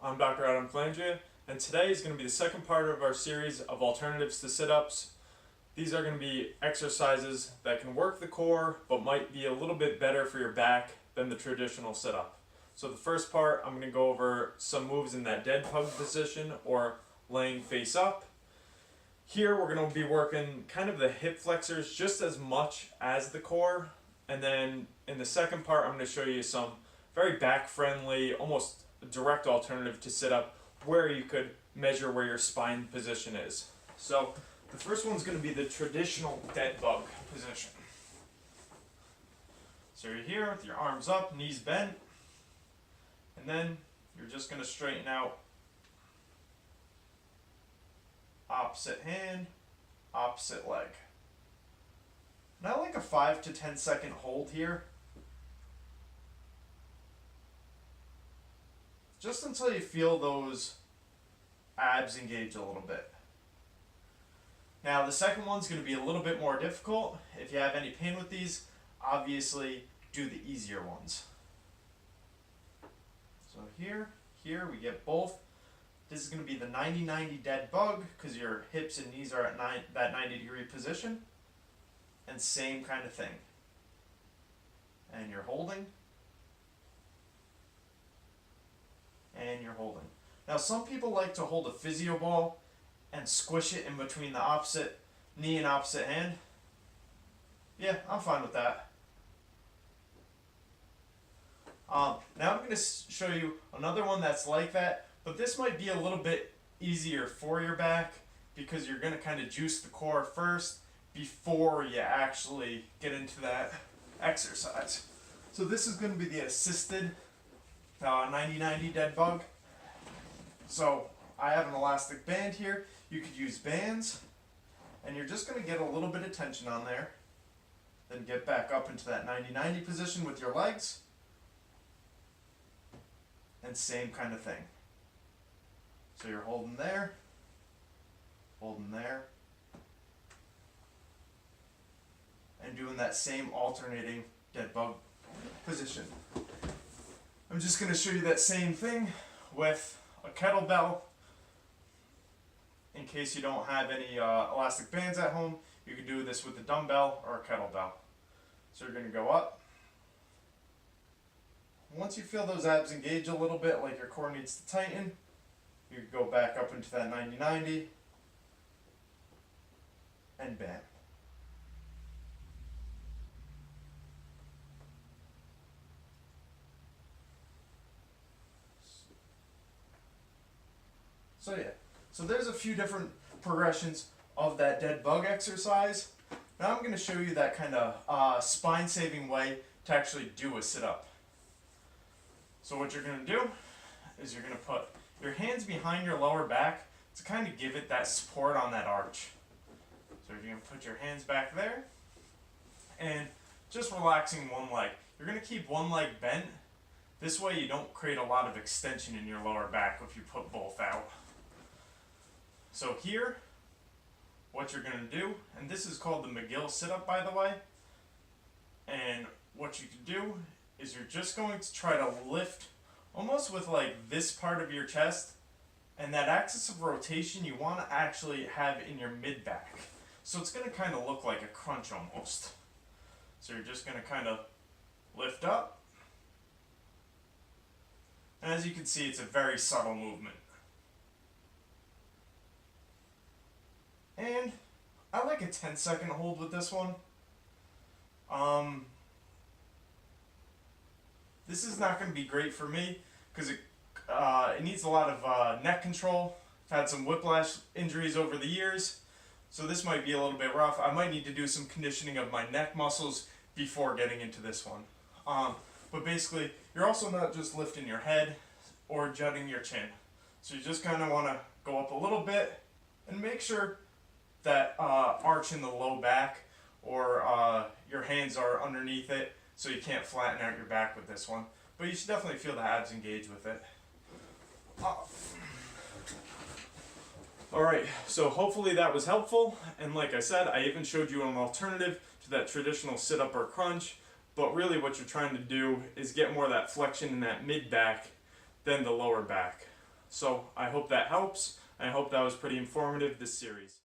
I'm Dr. Adam Flandria, and today is going to be the second part of our series of alternatives to sit-ups. These are going to be exercises that can work the core, but might be a little bit better for your back than the traditional sit-up. So the first part, I'm going to go over some moves in that DeadBug position, or laying face up. Here we're going to be working kind of the hip flexors just as much as the core, and then in the second part I'm going to show you some very back-friendly, almost direct alternative to sit up where you could measure where your spine position is. So the first one's going to be the traditional DeadBug position. So you're here with your arms up, knees bent, and then you're just going to straighten out opposite hand, opposite leg. And I like a 5 to 10 second hold here, just until you feel those abs engage a little bit. Now the second one's going to be a little bit more difficult. If you have any pain with these, obviously do the easier ones. So here we get both. This is going to be the 90-90 DeadBug because your hips and knees are at that 90-degree position. And same kind of thing. And you're holding. And you're holding. Now some people like to hold a physio ball and squish it in between the opposite knee and opposite hand. Yeah, I'm fine with that. Now I'm going to show you another one that's like that, but this might be a little bit easier for your back because you're going to kind of juice the core first before you actually get into that exercise. So this is going to be the assisted 90-90 DeadBug. So I have an elastic band here. You could use bands, and you're just going to get a little bit of tension on there. Then get back up into that 90-90 position with your legs. And same kind of thing. So you're holding there, and doing that same alternating DeadBug position. I'm just going to show you that same thing with a kettlebell. In case you don't have any elastic bands at home, you can do this with a dumbbell or a kettlebell. So you're going to go up. Once you feel those abs engage a little bit, like your core needs to tighten, you can go back up into that 90-90 and bam. So yeah, so there's a few different progressions of that DeadBug exercise. Now I'm going to show you that kind of spine-saving way to actually do a sit-up. So what you're going to do is you're going to put your hands behind your lower back to kind of give it that support on that arch. So you're going to put your hands back there and just relaxing one leg. You're going to keep one leg bent. This way you don't create a lot of extension in your lower back if you put both out. So here, what you're going to do, and this is called the McGill sit-up by the way, and what you can do is you're just going to try to lift almost with like this part of your chest, and that axis of rotation you want to actually have in your mid-back. So it's going to kind of look like a crunch almost. So you're just going to kind of lift up. And as you can see, it's a very subtle movement. And I like a 10-second hold with this one. This is not going to be great for me because it needs a lot of neck control. I've had some whiplash injuries over the years, so this might be a little bit rough. I might need to do some conditioning of my neck muscles before getting into this one. But basically, you're also not just lifting your head or jutting your chin. So you just kind of want to go up a little bit and make sure that arch in the low back or your hands are underneath it, so you can't flatten out your back with this one. But you should definitely feel the abs engage with it. Alright, so hopefully that was helpful. And like I said, I even showed you an alternative to that traditional sit-up or crunch. But really what you're trying to do is get more of that flexion in that mid-back than the lower back. So I hope that helps. I hope that was pretty informative, this series.